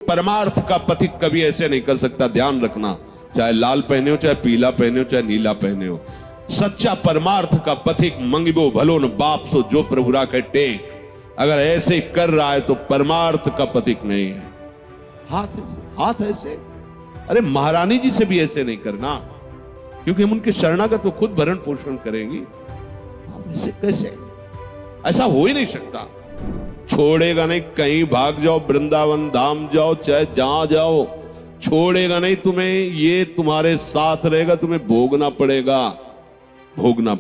परमार्थ का पथिक कभी ऐसे नहीं कर सकता। ध्यान रखना, चाहे लाल पहने हो, चाहे पीला पहने हो, चाहे नीला पहने हो, सच्चा परमार्थ का पथिक मंगिबो भलो न बाप सो जो प्रभु राखे टेक। अगर ऐसे कर रहा है तो परमार्थ का पथिक नहीं है। हाथ ऐसे, अरे महारानी जी से भी ऐसे नहीं करना, क्योंकि हम उनके शरणागत तो खुद भरण पोषण करेंगी। आप ऐसे कैसे? ऐसा हो ही नहीं सकता। छोड़ेगा नहीं, कहीं भाग जाओ, वृंदावन धाम जाओ, चाहे जहां जाओ, छोड़ेगा नहीं तुम्हें। ये तुम्हारे साथ रहेगा, तुम्हें भोगना पड़ेगा,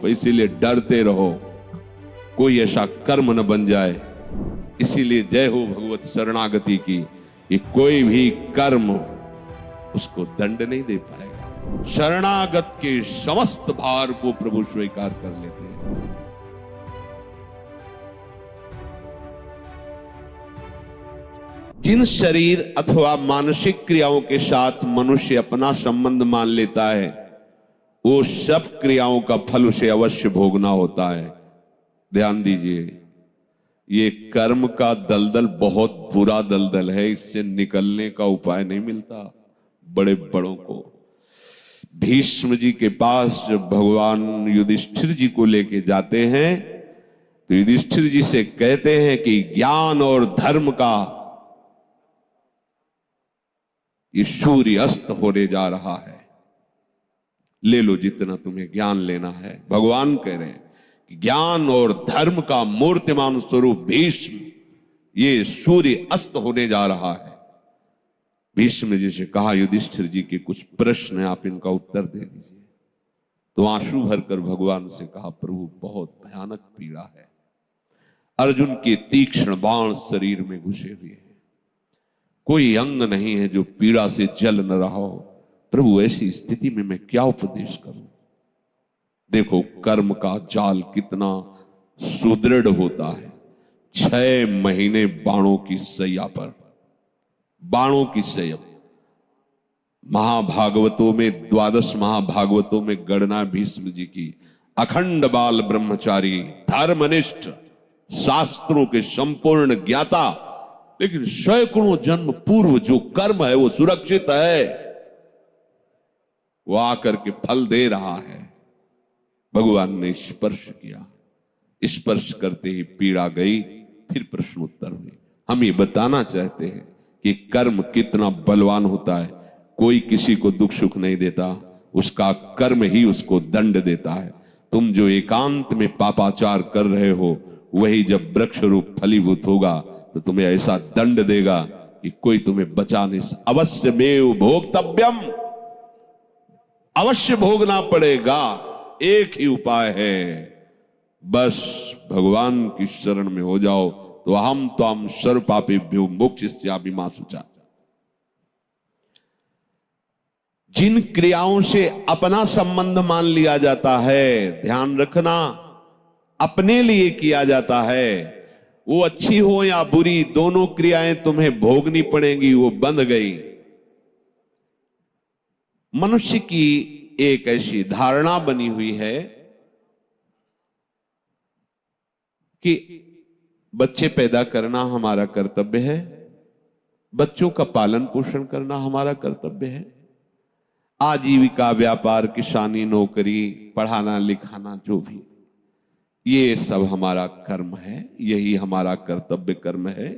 इसीलिए डरते रहो कोई ऐसा कर्म न बन जाए। इसीलिए जय हो भगवत शरणागति की, कि कोई भी कर्म उसको दंड नहीं दे पाएगा। शरणागत के समस्त भार को प्रभु स्वीकार कर लेते हैं। जिन शरीर अथवा मानसिक क्रियाओं के साथ मनुष्य अपना संबंध मान लेता है, वो सब क्रियाओं का फल उसे अवश्य भोगना होता है। ध्यान दीजिए, ये कर्म का दलदल बहुत बुरा दलदल है, इससे निकलने का उपाय नहीं मिलता बड़े बड़ों को। भीष्म जी के पास जब भगवान युधिष्ठिर जी को लेके जाते हैं, तो युधिष्ठिर जी से कहते हैं कि ज्ञान और धर्म का ये सूर्य अस्त होने जा रहा है, ले लो जितना तुम्हें ज्ञान लेना है। भगवान कह रहे हैं कि ज्ञान और धर्म का मूर्तिमान स्वरूप भीष्म, ये सूर्य अस्त होने जा रहा है। भीष्म जी से कहा, युधिष्ठिर जी के कुछ प्रश्न हैं, आप इनका उत्तर दे दीजिए। तो आंसू भरकर भगवान से कहा, प्रभु बहुत भयानक पीड़ा है, अर्जुन के तीक्ष्ण बाण शरीर में घुसे हुए हैं, कोई अंग नहीं है जो पीड़ा से जल न रहा हो। प्रभु ऐसी स्थिति में मैं क्या उपदेश करूं? देखो कर्म का जाल कितना सुदृढ़ होता है। 6 महीने बाणों की सैया पर, बाणों की सैया। महाभागवतों में, 12 महाभागवतों में गणना भीष्म जी की, अखंड बाल ब्रह्मचारी, धर्मनिष्ठ, शास्त्रों के संपूर्ण ज्ञाता, लेकिन सैकड़ों जन्म पूर्व जो कर्म है वो सुरक्षित है, वो आकर के फल दे रहा है। भगवान ने स्पर्श किया, स्पर्श करते ही पीड़ा गई, फिर प्रश्न उत्तर हुए। हम ये बताना चाहते हैं कि कर्म कितना बलवान होता है। कोई किसी को दुख सुख नहीं देता, उसका कर्म ही उसको दंड देता है। तुम जो एकांत में पापाचार कर रहे हो, वही जब वृक्ष रूप फलीभूत होगा तो तुम्हें ऐसा दंड देगा कि कोई तुम्हें बचा नहीं। अवश्य में भोक्तव्यम, अवश्य भोगना पड़ेगा। एक ही उपाय है, बस भगवान की शरण में हो जाओ, तो हम सर्व पापेभ्यो मोक्षयिष्यामि मा शुचा। जिन क्रियाओं से अपना संबंध मान लिया जाता है, ध्यान रखना, अपने लिए किया जाता है, वो अच्छी हो या बुरी, दोनों क्रियाएं तुम्हें भोगनी पड़ेंगी। वो बंध गई। मनुष्य की एक ऐसी धारणा बनी हुई है कि बच्चे पैदा करना हमारा कर्तव्य है, बच्चों का पालन पोषण करना हमारा कर्तव्य है, आजीविका, व्यापार, किसानी, नौकरी, पढ़ाना लिखाना, जो भी, ये सब हमारा कर्म है, यही हमारा कर्तव्य कर्म है।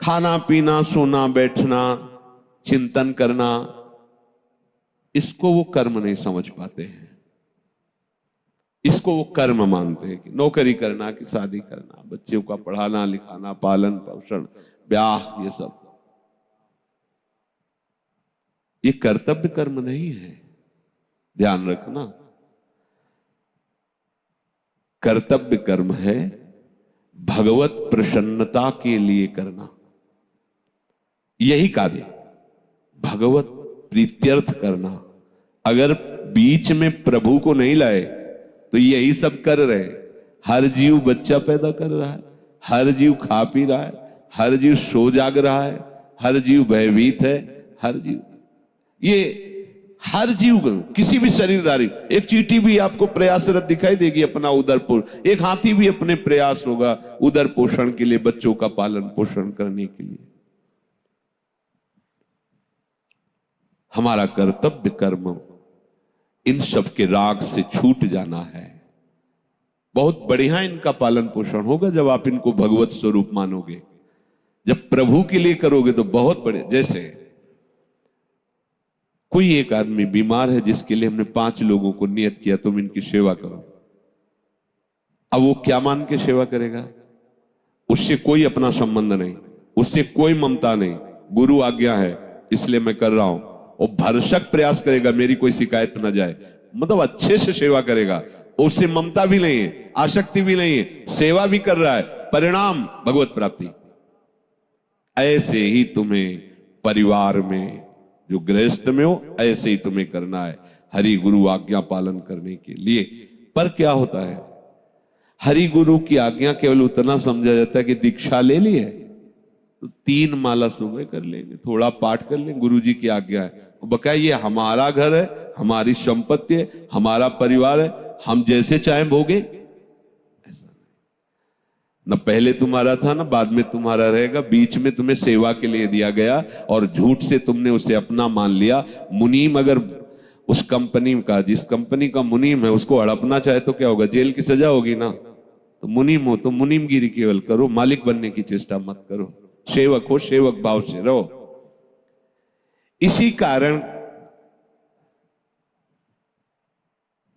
खाना पीना, सोना बैठना, चिंतन करना, इसको वो कर्म नहीं समझ पाते हैं। इसको वो कर्म मानते हैं कि नौकरी करना, कि शादी करना, बच्चों का पढ़ाना लिखाना, पालन पोषण, ब्याह, ये सब, ये कर्तव्य कर्म नहीं है। ध्यान रखना, कर्तव्य कर्म है भगवत प्रसन्नता के लिए करना। यही कार्य, भगवत प्रीत्यर्थ करना। अगर बीच में प्रभु को नहीं लाए तो यही सब कर रहे। हर जीव बच्चा पैदा कर रहा है, हर जीव खा पी रहा है, हर जीव सो जाग रहा है, हर जीव भयभीत है, हर जीव, ये हर जीव, किसी भी शरीरधारी, एक चींटी भी आपको प्रयासरत दिखाई देगी अपना उदर पोषण, एक हाथी भी अपने प्रयास होगा उदर पोषण के लिए, बच्चों का पालन पोषण करने के लिए। हमारा कर्तव्य कर्म इन सब के राग से छूट जाना है। बहुत बढ़िया इनका पालन पोषण होगा जब आप इनको भगवत स्वरूप मानोगे। जब प्रभु के लिए करोगे तो बहुत बड़े, जैसे कोई एक आदमी बीमार है जिसके लिए हमने 5 लोगों को नियत किया तुम इनकी सेवा करो। अब वो क्या मान के सेवा करेगा? उससे कोई अपना संबंध नहीं, उससे कोई ममता नहीं, गुरु आज्ञा है इसलिए मैं कर रहा हूं। और भरसक प्रयास करेगा मेरी कोई शिकायत ना जाए, मतलब अच्छे से सेवा करेगा। उससे ममता भी नहीं है, आसक्ति भी नहीं है, सेवा भी कर रहा है, परिणाम भगवत प्राप्ति। ऐसे ही तुम्हें परिवार में जो गृहस्थ में हो ऐसे ही तुम्हें करना है हरि गुरु आज्ञा पालन करने के लिए। पर क्या होता है, हरि गुरु की आज्ञा केवल उतना समझा जाता है कि दीक्षा ले ली है तो 3 माला सुबह कर लेंगे, थोड़ा पाठ कर लेंगे, गुरु जी की आज्ञा है। बकाया ये हमारा घर है, हमारी संपत्ति है, हमारा परिवार है, हम जैसे चाहे भोगे, ऐसा नहीं। न पहले तुम्हारा था ना बाद में तुम्हारा रहेगा। बीच में तुम्हें सेवा के लिए दिया गया और झूठ से तुमने उसे अपना मान लिया। मुनीम अगर उस कंपनी का, जिस कंपनी का मुनीम है, उसको हड़पना चाहे तो क्या होगा? जेल की सजा होगी ना। तो मुनीम हो तो मुनीमगिरी केवल करो, मालिक बनने की चेष्टा मत करो। सेवक हो, सेवक भाव से रहो। इसी कारण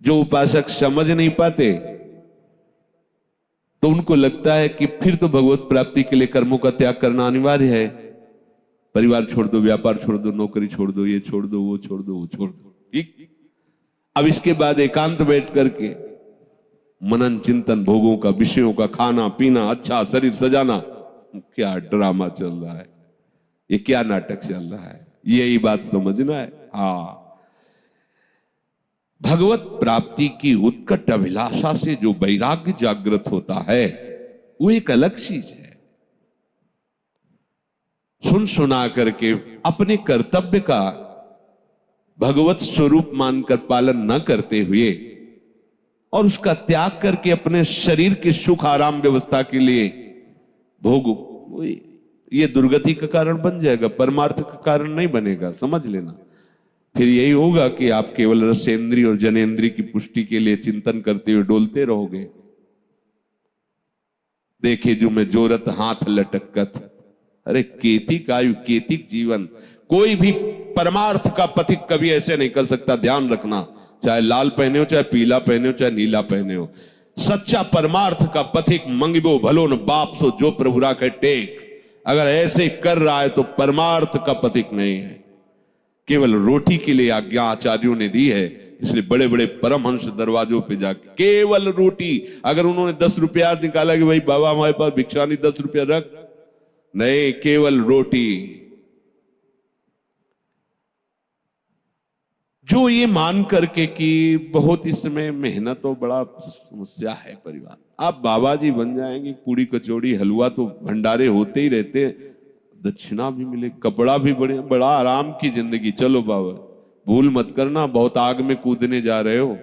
जो उपासक समझ नहीं पाते तो उनको लगता है कि फिर तो भगवत प्राप्ति के लिए कर्मों का त्याग करना अनिवार्य है। परिवार छोड़ दो, व्यापार छोड़ दो, नौकरी छोड़ दो, ये छोड़ दो, वो छोड़ दो, वो छोड़ दो। ठीक, अब इसके बाद एकांत बैठ करके मनन चिंतन, भोगों का, विषयों का, खाना पीना, अच्छा शरीर सजाना, क्या ड्रामा चल रहा है, ये क्या नाटक चल रहा है, यही बात समझना है। हाँ, भगवत प्राप्ति की उत्कट अभिलाषा से जो वैराग्य जागृत होता है वो एक अलग चीज है। सुन सुना करके अपने कर्तव्य का भगवत स्वरूप मानकर पालन न करते हुए और उसका त्याग करके अपने शरीर के सुख आराम व्यवस्था के लिए भोग, ये दुर्गति का कारण बन जाएगा, परमार्थ का कारण नहीं बनेगा, समझ लेना। फिर यही होगा कि आप केवल रसेंद्री और जनेंद्री की पुष्टि के लिए चिंतन करते हुए डोलते रहोगे। देखे जो मैं जोरत हाथ लटकत, अरे केतिक आयु केतिक जीवन। कोई भी परमार्थ का पथिक कभी ऐसे नहीं कर सकता, ध्यान रखना। चाहे लाल पहने हो, चाहे पीला पहने हो, चाहे नीला पहने हो, सच्चा परमार्थ का पथिक मंगिबो भलो न बाप सो जो प्रभु राखे टेक। अगर ऐसे कर रहा है तो परमार्थ का पथिक नहीं है, केवल रोटी के लिए आज्ञा आचार्यों ने दी है। इसलिए बड़े बड़े परमहंस दरवाजों पे जाके केवल रोटी, अगर उन्होंने 10 रुपया निकाला कि भाई बाबा हमारे पास भिक्षा नहीं, 10 रुपया रख, नहीं, केवल रोटी। जो ये मान करके कि बहुत इसमें मेहनत और बड़ा समस्या है परिवार, आप बाबा जी बन जाएंगे, पूड़ी कचौड़ी हलवा तो भंडारे होते ही रहते, दक्षिणा भी मिले, कपड़ा भी बढ़िया, बड़ा आराम की जिंदगी। चलो बाबा, भूल मत करना, बहुत आग में कूदने जा रहे हो,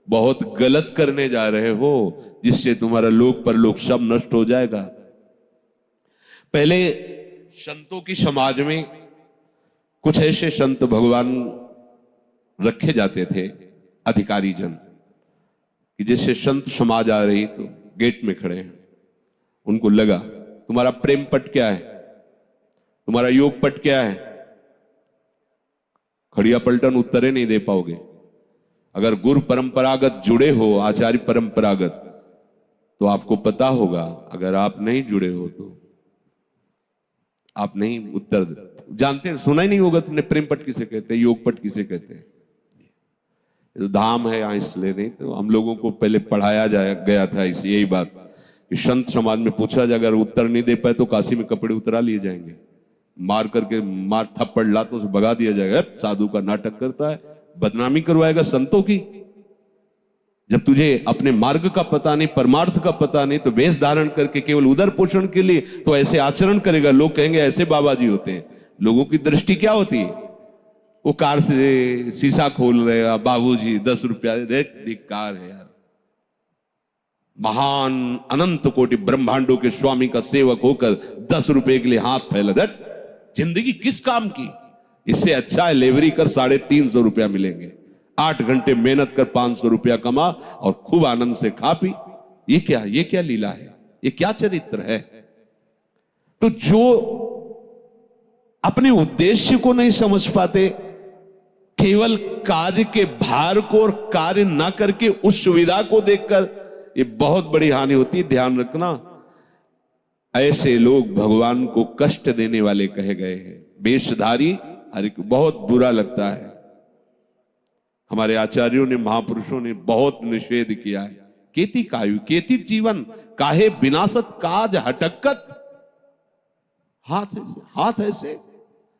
बहुत गलत करने जा रहे हो, जिससे तुम्हारा लोक परलोक सब नष्ट हो जाएगा। पहले संतों की समाज में कुछ ऐसे संत भगवान रखे जाते थे, अधिकारी जन, कि जैसे संत समाज आ रही तो गेट में खड़े हैं, उनको लगा तुम्हारा प्रेम पट क्या है, तुम्हारा योग पट क्या है, खड़िया पलटन उत्तरे नहीं दे पाओगे। अगर गुरु परंपरागत जुड़े हो, आचार्य परंपरागत, तो आपको पता होगा। अगर आप नहीं जुड़े हो तो आप नहीं उत्तर जानते हैं, सुना ही नहीं होगा तुमने प्रेम पट किसे कहते हैं, योग पट किसे कहते हैं। तो धाम है यहाँ इसलिए नहीं, तो हम लोगों को पहले पढ़ाया गया था इस यही बात कि संत समाज में पूछा जाए, अगर उत्तर नहीं दे पाए तो काशी में कपड़े उतरा लिए जाएंगे, मार करके मार थप्पड़ ला तो उसे भगा दिया जाएगा, साधु का नाटक करता है, बदनामी करवाएगा संतों की। जब तुझे अपने मार्ग का पता नहीं, परमार्थ का पता नहीं, तो वेश धारण करके केवल उदर पोषण के लिए तो ऐसे आचरण करेगा, लोग कहेंगे ऐसे बाबा जी होते हैं। लोगों की दृष्टि क्या होती है, वो कार से शीशा खोल रहे हैं, बाबूजी 10 रुपया दे, धिक्कार है यार। महान अनंत कोटि ब्रह्मांडों के स्वामी का सेवक होकर 10 रुपए के लिए हाथ फैला दे, जिंदगी किस काम की? इससे अच्छा है लेवरी कर 350 रुपया मिलेंगे, 8 घंटे मेहनत कर 500 रुपया कमा और खूब आनंद से खा पी। ये क्या लीला है, ये क्या चरित्र है। तो जो अपने उद्देश्य को नहीं समझ पाते, केवल कार्य के भार को और कार्य ना करके उस सुविधा को देखकर, ये बहुत बड़ी हानि होती है। ध्यान रखना, ऐसे लोग भगवान को कष्ट देने वाले कहे गए हैं। वेशधारी हर एक बहुत बुरा लगता है। हमारे आचार्यों ने, महापुरुषों ने बहुत निषेध किया है। केति कायु केति जीवन काहे विनाशत काज हटकत। हाथ ऐसे,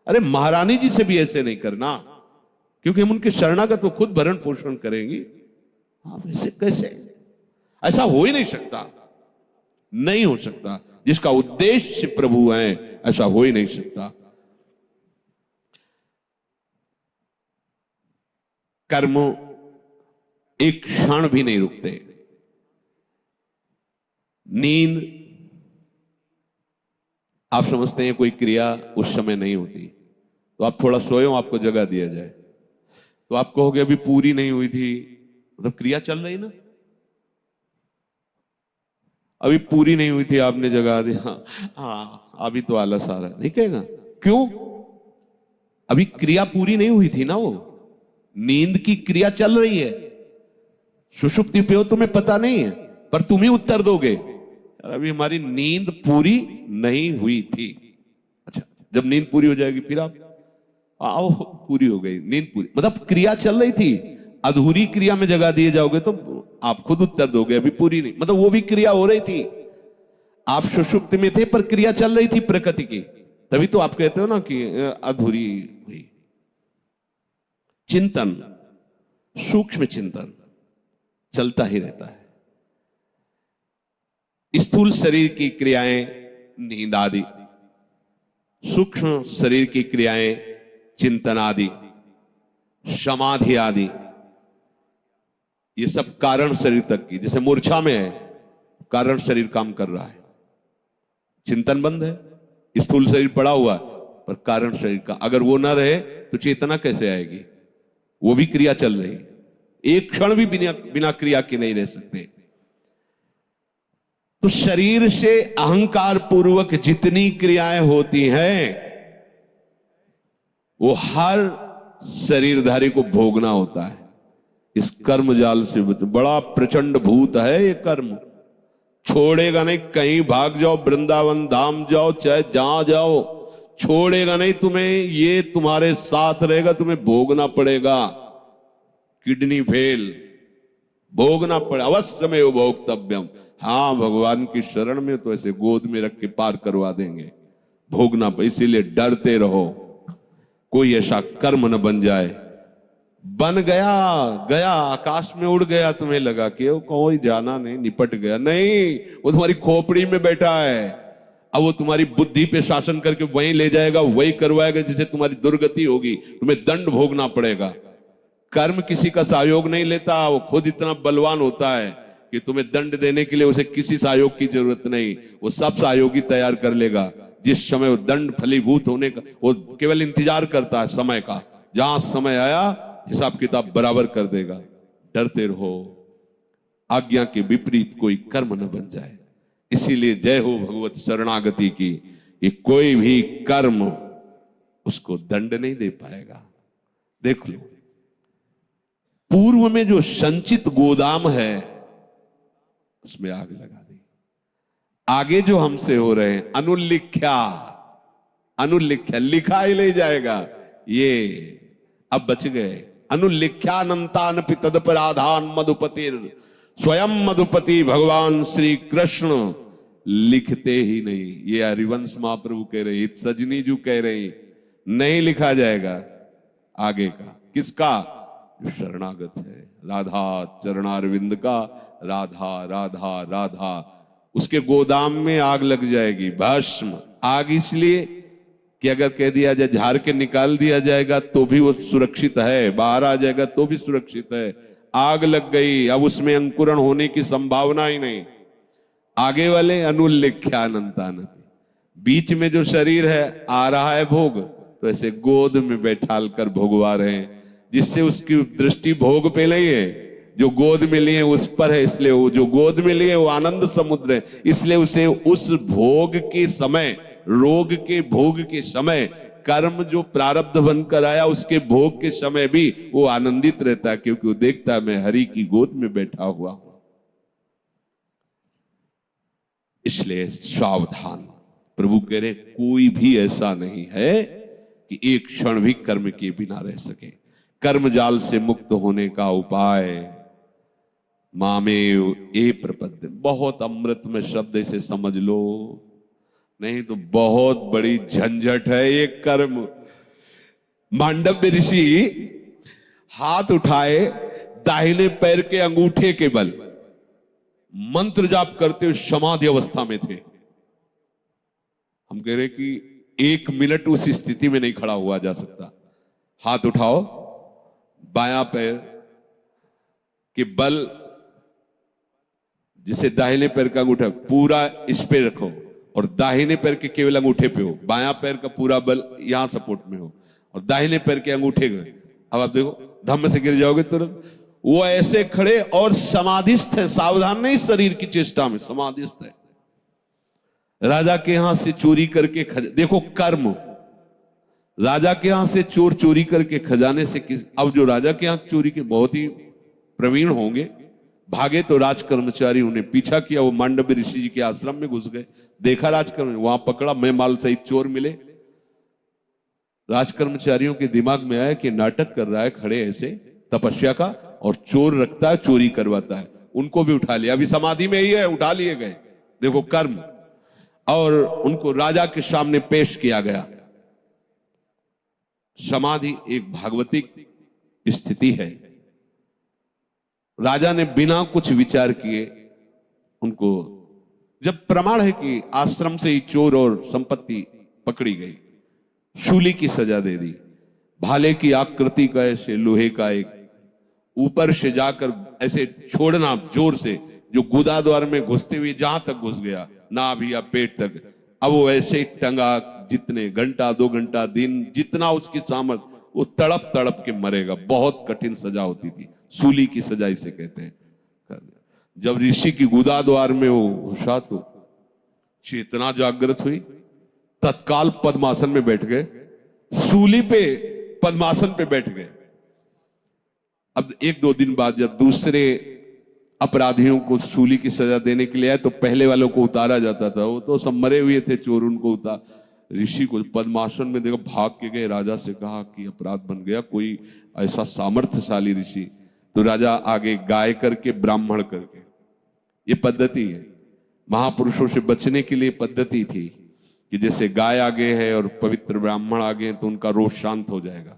अरे महारानी जी से भी ऐसे नहीं करना, क्योंकि हम उनके शरणागत को खुद भरण पोषण करेंगे। आप ऐसे कैसे, ऐसा हो ही नहीं सकता, नहीं हो सकता। जिसका उद्देश्य प्रभु है, ऐसा हो ही नहीं सकता। कर्म एक क्षण भी नहीं रुकते। नींद आप समझते हैं कोई क्रिया उस समय नहीं होती, तो आप थोड़ा सोए हो, आपको जगा दिया जाए तो आप कहोगे अभी पूरी नहीं हुई थी, मतलब क्रिया चल रही ना, अभी पूरी नहीं हुई थी आपने जगा दिया, हाँ अभी तो आलस आ रहा है, नहीं कहेगा। क्यों? अभी क्रिया पूरी नहीं हुई थी ना, वो नींद की क्रिया चल रही है। सुषुप्ति पे हो, तुम्हें पता नहीं है, पर तुम ही उत्तर दोगे अभी हमारी नींद पूरी नहीं हुई थी। अच्छा, जब नींद पूरी हो जाएगी फिर आप आओ, पूरी हो गई नींद पूरी, मतलब क्रिया चल रही थी। अधूरी क्रिया में जगा दिए जाओगे तो आप खुद उत्तर दोगे अभी पूरी नहीं, मतलब वो भी क्रिया हो रही थी। आप सुषुप्ति में थे पर क्रिया चल रही थी प्रकृति की, तभी तो आप कहते हो ना कि अधूरी हुई। चिंतन, सूक्ष्म चिंतन चलता ही रहता है। स्थूल शरीर की क्रियाएं नींद आदि, सूक्ष्म शरीर की क्रियाएं चिंतन आदि, समाधि आदि, ये सब कारण शरीर तक की। जैसे मूर्छा में है, कारण शरीर काम कर रहा है, चिंतन बंद है, स्थूल शरीर पड़ा हुआ पर कारण शरीर का, अगर वो ना रहे तो चेतना कैसे आएगी? वो भी क्रिया चल रही, एक क्षण भी बिना क्रिया के नहीं रह सकते। तो शरीर से अहंकार पूर्वक जितनी क्रियाएं होती हैं वो हर शरीरधारी को भोगना होता है। इस कर्म जाल से बड़ा प्रचंड भूत है ये कर्म, छोड़ेगा नहीं। कहीं भाग जाओ, वृंदावन धाम जाओ, चाहे जहां जाओ, छोड़ेगा नहीं तुम्हें, ये तुम्हारे साथ रहेगा, तुम्हें भोगना पड़ेगा। किडनी फेल, भोगना पड़े, अवश्य में भोक्तव्यम। हाँ, भगवान की शरण में तो ऐसे गोद में रख के पार करवा देंगे, भोगना पड़े। इसीलिए डरते रहो, कोई ऐसा कर्म न बन जाए। बन गया आकाश में उड़ गया, तुम्हें लगा कि वो कोई जाना नहीं, निपट गया, नहीं, वो तुम्हारी खोपड़ी में बैठा है। अब वो तुम्हारी बुद्धि पे शासन करके वहीं ले जाएगा, वही करवाएगा जिससे तुम्हारी दुर्गति होगी, तुम्हें दंड भोगना पड़ेगा। कर्म किसी का सहयोग नहीं लेता, वो खुद इतना बलवान होता है कि तुम्हें दंड देने के लिए उसे किसी सहयोग की जरूरत नहीं, वो सब सहयोगी तैयार कर लेगा। जिस समय वो दंड फलीभूत होने का, वो केवल इंतजार करता है समय का, जहां समय आया हिसाब किताब बराबर कर देगा। डरते रहो, आज्ञा के विपरीत कोई कर्म न बन जाए। इसीलिए जय हो भगवत शरणागति की, कि कोई भी कर्म उसको दंड नहीं दे पाएगा। देख लो, पूर्व में जो संचित गोदाम है उसमें आग लगा दी। आगे जो हमसे हो रहे हैं अनुल्लिख्या, लिखा ही ले जाएगा, ये अब बच गए। अनुल्लिख्यानंतान तदपराधान मधुपतिर, स्वयं मधुपति भगवान श्री कृष्ण लिखते ही नहीं। ये हरिवंश महाप्रभु कह रहे, सजनी जी कह रहे, नहीं लिखा जाएगा आगे का। किसका? जो शरणागत है, राधा चरणारविंद का, राधा राधा राधा, उसके गोदाम में आग लग जाएगी, भस्म। आग इसलिए कि अगर कह दिया जाए झाड़ के निकाल दिया जाएगा तो भी वो सुरक्षित है, बाहर आ जाएगा तो भी सुरक्षित है। आग लग गई, अब उसमें अंकुरण होने की संभावना ही नहीं। आगे वाले अनुल्लेख्यानंतान, बीच में जो शरीर है आ रहा है भोग, तो ऐसे गोद में बैठाल कर भोगवा रहे हैं, जिससे उसकी दृष्टि भोग पे नहीं है, जो गोद में लिए उस पर है। इसलिए वो जो गोद में लिए वो आनंद समुद्र है, इसलिए उसे उस भोग के समय, रोग के भोग के समय, कर्म जो प्रारब्ध बनकर आया उसके भोग के समय भी वो आनंदित रहता है, क्योंकि वो देखता है मैं हरि की गोद में बैठा हुआ हूं। इसलिए सावधान। प्रभु कह रहे कोई भी ऐसा नहीं है कि एक क्षण भी कर्म के बिना रह सके। कर्म जाल से मुक्त होने का उपाय मामेव ए प्रपद्य। बहुत अमृत में शब्द इसे समझ लो, नहीं तो बहुत बड़ी झंझट है ये कर्म। मांडव्य ऋषि हाथ उठाए, दाहिने पैर के अंगूठे के बल मंत्र जाप करते हुए समाधि अवस्था में थे। हम कह रहे कि 1 मिनट उस स्थिति में नहीं खड़ा हुआ जा सकता। हाथ उठाओ, बायां पैर के बल, जिसे दाहिने पैर का अंगूठा पूरा इस पे रखो और दाहिने पैर के केवल अंगूठे पे हो, बायां पैर का पूरा बल यहां सपोर्ट में हो और दाहिने पैर के अंगूठे में। अब आप देखो धम्म से गिर जाओगे तुरंत। वो ऐसे खड़े और समाधिस्थ है, सावधान नहीं, शरीर की चेष्टा में समाधिस्थ है। राजा के यहां से चोरी करके देखो कर्म, राजा के यहां से चोर चोरी करके खजाने से अब जो राजा के यहां चोरी के बहुत ही प्रवीण होंगे, भागे तो राजकर्मचारी उन्हें पीछा किया, वो मांडव्य ऋषि जी के आश्रम में घुस गए, देखा राजकर्म, वहां पकड़ा, मैं माल सहित चोर मिले। राजकर्मचारियों के दिमाग में आया कि नाटक कर रहा है खड़े ऐसे तपस्या का, और चोर रखता है, चोरी करवाता है। उनको भी उठा लिया, अभी समाधि में ही है, उठा लिए गए। देखो कर्म। और उनको राजा के सामने पेश किया गया। समाधि एक भागवतिक स्थिति है। राजा ने बिना कुछ विचार किए उनको, जब प्रमाण है कि आश्रम से ही चोर और संपत्ति पकड़ी गई, शूली की सजा दे दी। भाले की आकृति का ऐसे लोहे का एक ऊपर से जाकर ऐसे छोड़ना जोर से, जो गुदा द्वार में घुसते हुए जहां तक घुस गया, नाभि या पेट तक, अब वो ऐसे टंगा, जितने घंटा 2 घंटा दिन जितना उसकी सामर्थ, वो तड़प तड़प के मरेगा। बहुत कठिन सजा होती थी, सूली की सजा इसे कहते हैं। जब ऋषि की गुदा द्वार में वो घुसा तो चेतना जागृत हुई, तत्काल पद्मासन में बैठ गए, सूली पे पद्मासन पे बैठ गए। अब 1-2 दिन बाद जब दूसरे अपराधियों को सूली की सजा देने के लिए आए, तो पहले वालों को उतारा जाता था, वो तो सब मरे हुए थे चोर, उनको उतार, ऋषि को पद्मासन में देखो, भाग के गए, राजा से कहा कि अपराध बन गया, कोई ऐसा सामर्थ्यशाली ऋषि। तो राजा आगे गाय करके, ब्राह्मण करके, ये पद्धति है। महापुरुषों से बचने के लिए पद्धति थी कि जैसे गाय आगे है और पवित्र ब्राह्मण आगे हैं तो उनका रोष शांत हो जाएगा,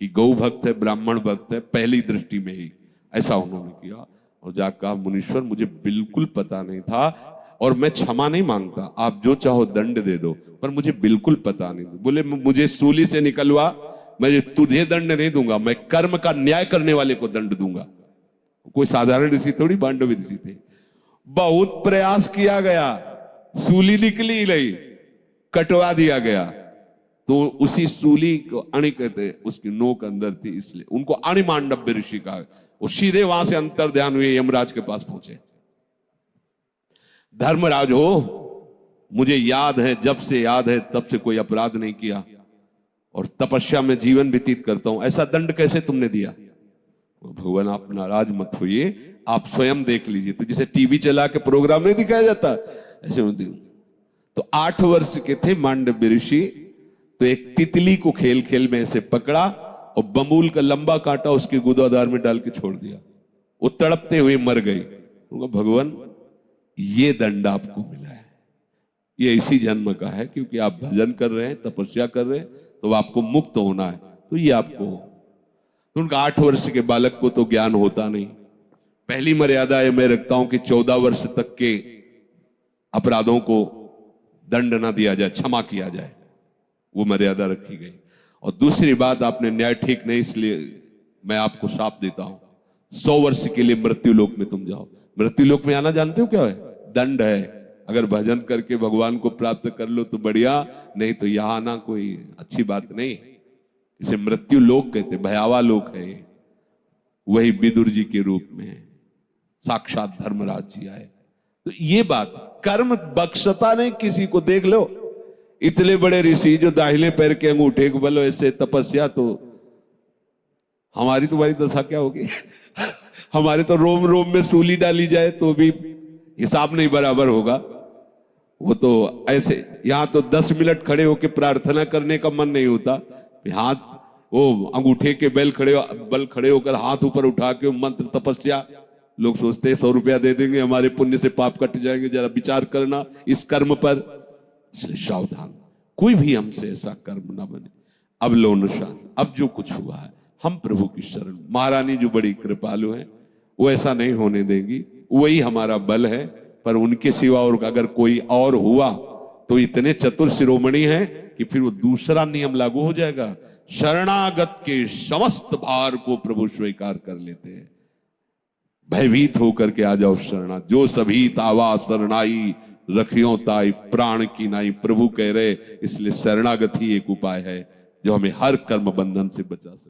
कि गौ भक्त है, ब्राह्मण भक्त है, पहली दृष्टि में ही ऐसा उन्होंने किया। और जाकर कहा, मुनीश्वर मुझे बिल्कुल पता नहीं था और मैं क्षमा नहीं मांगता, आप जो चाहो दंड दे दो, पर मुझे बिल्कुल पता नहीं। बोले मुझे सूली से निकलवा, मैं तुझे दंड नहीं दूंगा, मैं कर्म का न्याय करने वाले को दंड दूंगा। कोई साधारण ऋषि थोड़ी, मांडव्य ऋषि थे। बहुत प्रयास किया गया, सूली निकली नहीं, कटवा दिया गया। तो उसी सूली को अणि कहते, उसकी नोक अंदर थी, इसलिए उनको अणि मांडव्य ऋषि कहा। वो सीधे वहां से अंतर ध्यान हुए यमराज के पास पहुंचे। धर्मराज हो, मुझे याद है, जब से याद है तब से कोई अपराध नहीं किया और तपस्या में जीवन व्यतीत करता हूं, ऐसा दंड कैसे तुमने दिया? भगवान आप नाराज मत होइए, आप स्वयं देख लीजिए। तो जैसे टीवी चला के प्रोग्राम नहीं दिखाया जाता, ऐसे होती। तो 8 वर्ष के थे मांडव्य ऋषि, तो एक तितली को खेल खेल में ऐसे पकड़ा और बमूल का लंबा कांटा उसके गुदादार में डाल के छोड़ दिया, वो तड़पते हुए मर गई। भगवान ये दंड आपको मिला है, ये इसी जन्म का है, क्योंकि आप भजन कर रहे हैं, तपस्या कर रहे हैं, तो आपको मुक्त होना है, तो ये आपको। तो उनका 8 वर्ष के बालक को तो ज्ञान होता नहीं। पहली मर्यादा है, मैं रखता हूं कि 14 वर्ष तक के अपराधों को दंड ना दिया जाए, क्षमा किया जाए, वो मर्यादा रखी गई। और दूसरी बात, आपने न्याय ठीक नहीं, इसलिए मैं आपको शाप देता हूं, 100 वर्ष के लिए मृत्यु लोक में तुम जाओ। मृत्यु लोक में आना जानते हो क्या है? दंड है, अगर भजन करके भगवान को प्राप्त कर लो तो बढ़िया, नहीं तो यहां आना कोई अच्छी बात नहीं। इसे मृत्यु लोक कहते, भयावा लोक है। वही विदुर जी के रूप में साक्षात धर्मराज जी आए। तो ये बात कर्म बख्शता नहीं किसी को। देख लो इतने बड़े ऋषि जो दाहिने पैर के अंगूठे को बलो ऐसे तपस्या, तो हमारी तुम्हारी दशा क्या होगी? हमारे तो रोम रोम में सूली डाली जाए तो भी हिसाब नहीं बराबर होगा। वो तो ऐसे, यहां तो 10 मिनट खड़े होकर प्रार्थना करने का मन नहीं होता। हाथ वो अंगूठे के बल खड़े होकर हाथ ऊपर उठा के मंत्र तपस्या, लोग सोचते हैं 100 रुपया दे देंगे हमारे पुण्य से पाप कट जाएंगे। जरा विचार करना इस कर्म पर। इसलिए सावधान, कोई भी हमसे ऐसा कर्म ना बने। अब लो निशान, अब जो कुछ हुआ है हम प्रभु की शरण। महारानी जो बड़ी कृपालु है वो ऐसा नहीं होने देगी, वही हमारा बल है। पर उनके सिवा और अगर कोई और हुआ तो इतने चतुर शिरोमणि हैं कि फिर वो दूसरा नियम लागू हो जाएगा। शरणागत के समस्त भार को प्रभु स्वीकार कर लेते हैं। भयभीत होकर के आ जाओ शरणा, जो सभी तावा शरणाई रखियो ताई प्राण की नाई, प्रभु कह रहे। इसलिए शरणागत ही एक उपाय है जो हमें हर कर्म बंधन से बचा सकता है।